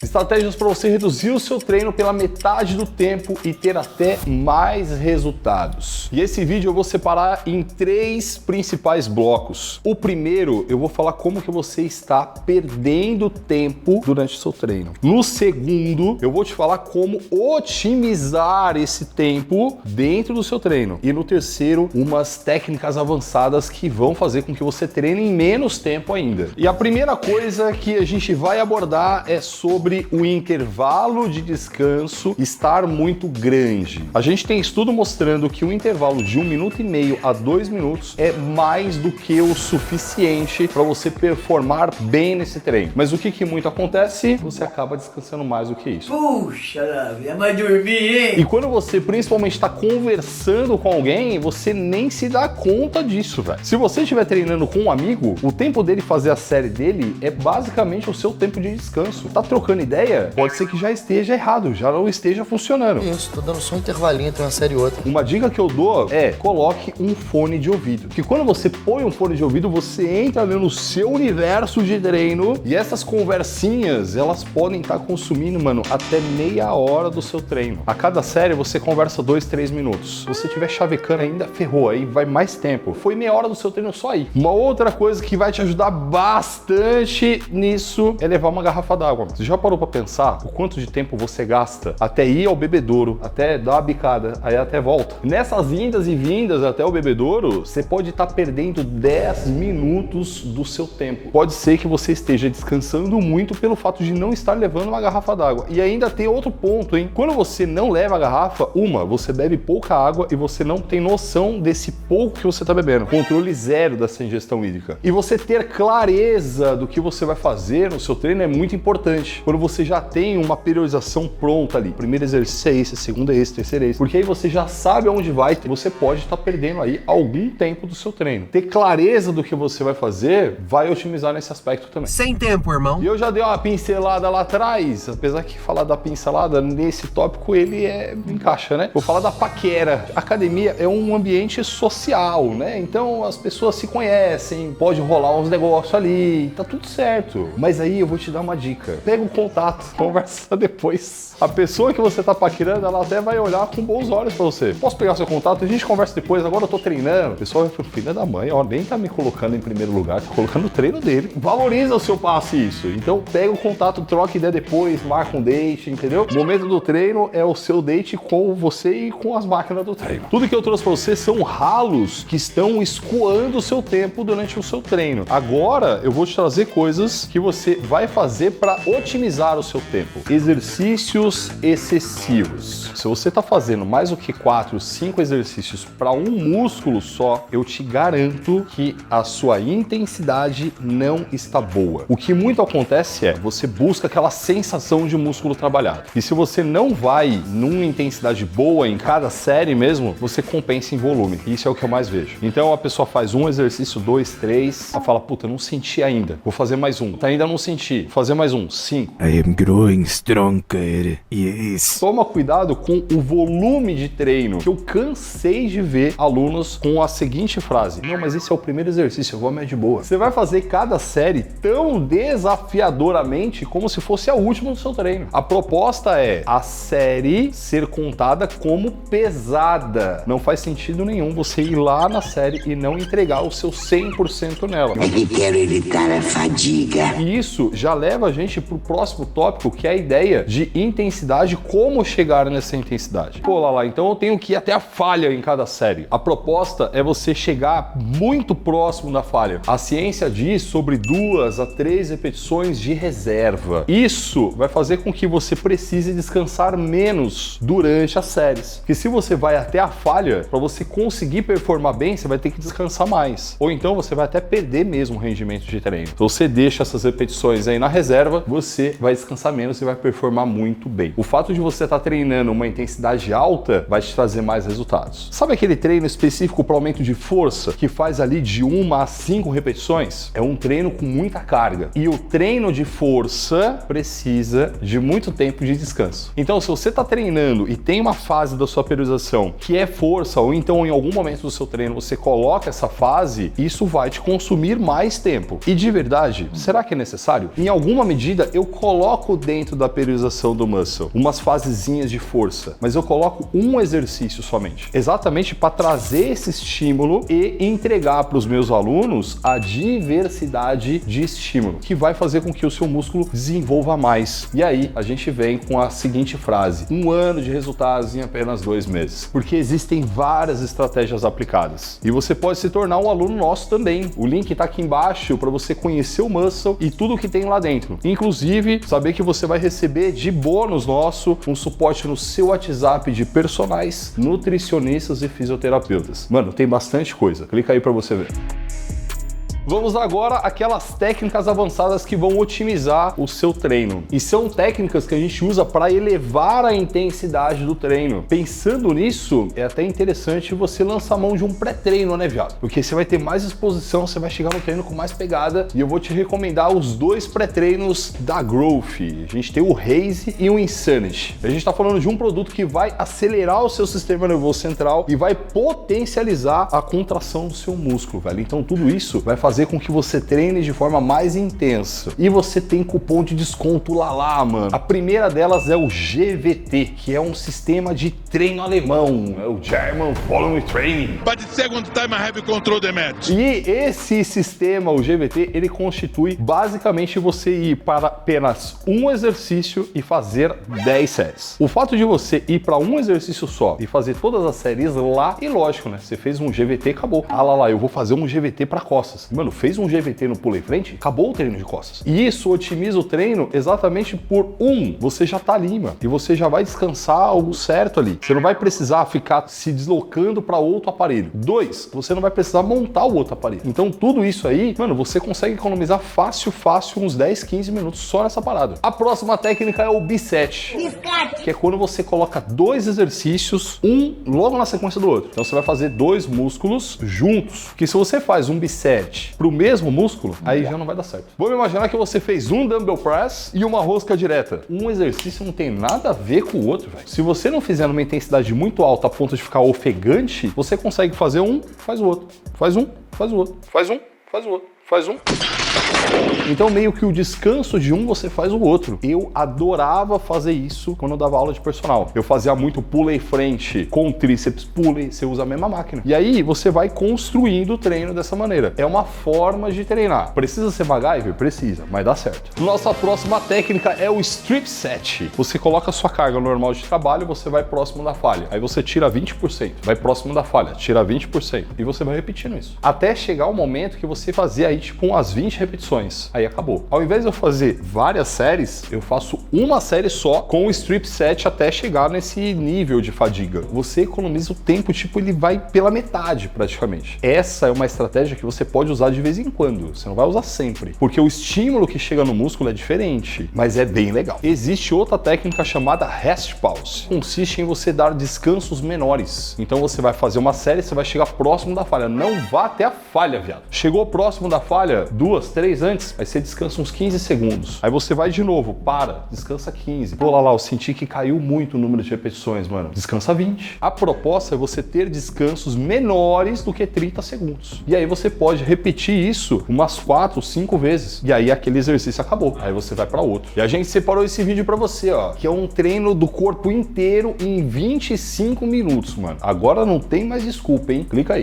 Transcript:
Estratégias para você reduzir o seu treino pela metade do tempo e ter até mais resultados. E esse vídeo eu vou separar em 3 principais blocos. O primeiro, eu vou falar como que você está perdendo tempo durante o seu treino. No segundo, eu vou te falar como otimizar esse tempo dentro do seu treino. E no terceiro, umas técnicas avançadas que vão fazer com que você treine em menos tempo ainda. E a primeira coisa que a gente vai abordar é sobre o intervalo de descanso estar muito grande. A gente tem estudo mostrando que o intervalo de 1,5 minuto a 2 minutos é mais do que o suficiente para você performar bem nesse treino. Mas o que muito acontece? Você acaba descansando mais do que isso. Puxa, é mais dormir, hein? E quando você principalmente está conversando com alguém, você nem se dá conta disso, velho. Se você estiver treinando com um amigo, o tempo dele fazer a série dele é basicamente o seu tempo de descanso. Tá trocando ideia? Pode ser que já esteja errado, já não esteja funcionando. Isso, tô dando só um intervalinho entre uma série e outra. Uma dica que eu dou é coloque um fone de ouvido. Porque quando você põe um fone de ouvido, você entra ali no seu universo de treino e essas conversinhas, elas podem estar consumindo, mano, até meia hora do seu treino. A cada série você conversa 2, 3 minutos. Se você tiver chavecando ainda, ferrou, aí vai mais tempo. Foi meia hora do seu treino só aí. Uma outra coisa que vai te ajudar bastante nisso é levar uma garrafa d'água. Você já parou pra pensar o quanto de tempo você gasta até ir ao bebedouro, até dar uma bicada, aí até volta? Nessas indas e vindas até o bebedouro, você pode estar perdendo 10 minutos do seu tempo. Pode ser que você esteja descansando muito pelo fato de não estar levando uma garrafa d'água. E ainda tem outro ponto, hein? Quando você não leva a garrafa, você bebe pouca água e você não tem noção desse pouco que você está bebendo. Controle zero dessa ingestão hídrica. E você ter clareza do que você vai fazer no seu treino é muito importante. Quando você já tem uma periodização pronta ali. O primeiro exercício é esse, o segundo é esse, o terceiro é esse. Porque aí você já sabe aonde vai, você pode estar perdendo aí algum tempo do seu treino. Ter clareza do que você vai fazer vai otimizar nesse aspecto também. Sem tempo, irmão. E eu já dei uma pincelada lá atrás, apesar que falar da pincelada nesse tópico ele encaixa, né? Vou falar da paquera. A academia é um ambiente social, né? Então as pessoas se conhecem, pode rolar uns negócios ali, tá tudo certo. Mas aí eu vou te dar uma dica. Pega o contato, conversa depois. A pessoa que você tá paquerando, ela até vai olhar com bons olhos pra você. Posso pegar seu contato? A gente conversa depois, agora eu tô treinando. O pessoal vai pro filho da mãe, ó, nem tá me colocando em primeiro lugar, tá colocando o treino dele. Valoriza o seu passe isso. Então pega o contato, troca ideia depois, marca um date, entendeu? O momento do treino é o seu date com você e com as máquinas do treino. Tudo que eu trouxe pra você são ralos que estão escoando o seu tempo durante o seu treino. Agora eu vou te trazer coisas que você vai fazer para otimizar o seu tempo. Exercícios excessivos. Se você tá fazendo mais do que 4, 5 exercícios para um músculo só, eu te garanto que a sua intensidade não está boa. O que muito acontece é, você busca aquela sensação de músculo trabalhado. E se você não vai numa intensidade boa em cada série mesmo, você compensa em volume. Isso é o que eu mais vejo. Então a pessoa faz um exercício, 2, 3, ela fala, puta, não senti ainda. Vou fazer mais um. Ainda não senti. Vou fazer mais um. 5. I am growing stronger. Yes. Toma cuidado com o volume de treino, que eu cansei de ver alunos com a seguinte frase: não, mas esse é o primeiro exercício, eu vou mais de boa. Você vai fazer cada série tão desafiadoramente como se fosse a última do seu treino. A proposta é a série ser contada como pesada. Não faz sentido nenhum você ir lá na série e não entregar o seu 100% nela. É que quero evitar a fadiga. E isso já leva a gente pro próximo tópico, que é a ideia de intensidade, como chegar nessa intensidade. Pô, lá, então eu tenho que ir até a falha em cada série. A proposta é você chegar muito próximo da falha. A ciência diz sobre 2 a 3 repetições de reserva. Isso vai fazer com que você precise descansar menos durante as séries. Porque se você vai até a falha, para você conseguir performar bem, você vai ter que descansar mais. Ou então você vai até perder mesmo o rendimento de treino. Então você deixa essas repetições aí na reserva, você vai descansar menos e vai performar muito bem. O fato de você estar treinando uma intensidade alta vai te trazer mais resultados. Sabe aquele treino específico para aumento de força que faz ali de 1 a 5 repetições? É um treino com muita carga. E o treino de força precisa de muito tempo de descanso. Então, se você está treinando e tem uma fase da sua periodização que é força, ou então em algum momento do seu treino você coloca essa fase, isso vai te consumir mais tempo. E de verdade, será que é necessário? Em alguma medida, eu coloco coloco dentro da periodização do muscle umas fasezinhas de força, mas eu coloco um exercício somente, exatamente para trazer esse estímulo e entregar para os meus alunos a diversidade de estímulo, que vai fazer com que o seu músculo desenvolva mais. E aí a gente vem com a seguinte frase: 1 ano de resultados em apenas 2 meses, porque existem várias estratégias aplicadas e você pode se tornar um aluno nosso também. O link está aqui embaixo para você conhecer o muscle e tudo que tem lá dentro, inclusive saber que você vai receber de bônus nosso um suporte no seu WhatsApp de personagens, nutricionistas e fisioterapeutas. Mano, tem bastante coisa, clica aí para você ver. Vamos agora àquelas técnicas avançadas que vão otimizar o seu treino. E são técnicas que a gente usa para elevar a intensidade do treino. Pensando nisso, é até interessante você lançar mão de um pré-treino, né, viado? Porque você vai ter mais exposição, você vai chegar no treino com mais pegada. E eu vou te recomendar os 2 pré-treinos da Growth. A gente tem o Raise e o Insanity. A gente está falando de um produto que vai acelerar o seu sistema nervoso central e vai potencializar a contração do seu músculo, velho. Então tudo isso vai fazer com que você treine de forma mais intensa. E você tem cupom de desconto lá, mano. A primeira delas é o GVT, que é um sistema de treino alemão. É o German Volume Training. But the second time I have control the match. E esse sistema, o GVT, ele constitui basicamente você ir para apenas um exercício e fazer 10 séries. O fato de você ir para um exercício só e fazer todas as séries lá, e lógico, né? Você fez um GVT, acabou. Ah lá, eu vou fazer um GVT para costas. Mano, fez um GVT no pulo em frente, acabou o treino de costas. E isso otimiza o treino exatamente por você já tá ali, mano. E você já vai descansar algo certo ali. Você não vai precisar ficar se deslocando para outro aparelho. 2, você não vai precisar montar o outro aparelho. Então tudo isso aí, mano, você consegue economizar fácil uns 10, 15 minutos só nessa parada. A próxima técnica é o biset, que é quando você coloca 2 exercícios, um logo na sequência do outro. Então você vai fazer 2 músculos juntos. Porque se você faz um biset pro mesmo músculo, aí já não vai dar certo. Vamos imaginar que você fez um dumbbell press e uma rosca direta. Um exercício não tem nada a ver com o outro, velho. Se você não fizer numa intensidade muito alta a ponto de ficar ofegante, você consegue fazer um, faz o outro. Faz um, faz o outro. Faz um, faz o outro. Faz um. Então meio que o descanso de um você faz o outro. Eu adorava fazer isso quando eu dava aula de personal. Eu fazia muito pulley frente com tríceps pulley, você usa a mesma máquina. E aí você vai construindo o treino dessa maneira. É uma forma de treinar. Precisa ser MacGyver? Precisa, mas dá certo. Nossa próxima técnica é o strip set. Você coloca a sua carga normal de trabalho, você vai próximo da falha. Aí você tira 20%, vai próximo da falha, tira 20%. E você vai repetindo isso. Até chegar o momento que você fazia aí tipo umas 20 repetições. Aí acabou. Ao invés de eu fazer várias séries, eu faço uma série só com o strip set até chegar nesse nível de fadiga. Você economiza o tempo, tipo, ele vai pela metade praticamente. Essa é uma estratégia que você pode usar de vez em quando. Você não vai usar sempre, porque o estímulo que chega no músculo é diferente, mas é bem legal. Existe outra técnica chamada rest pause. Consiste em você dar descansos menores. Então você vai fazer uma série, você vai chegar próximo da falha. Não vá até a falha, viado. Chegou próximo da falha, 2, 3 antes, aí você descansa uns 15 segundos. Aí você vai de novo, para, descansa 15. Pô, lá, eu senti que caiu muito o número de repetições, mano. Descansa 20. A proposta é você ter descansos menores do que 30 segundos. E aí você pode repetir isso umas 4, 5 vezes. E aí aquele exercício acabou. Aí você vai para outro. E a gente separou esse vídeo para você, ó, que é um treino do corpo inteiro em 25 minutos, mano. Agora não tem mais desculpa, hein? Clica aí.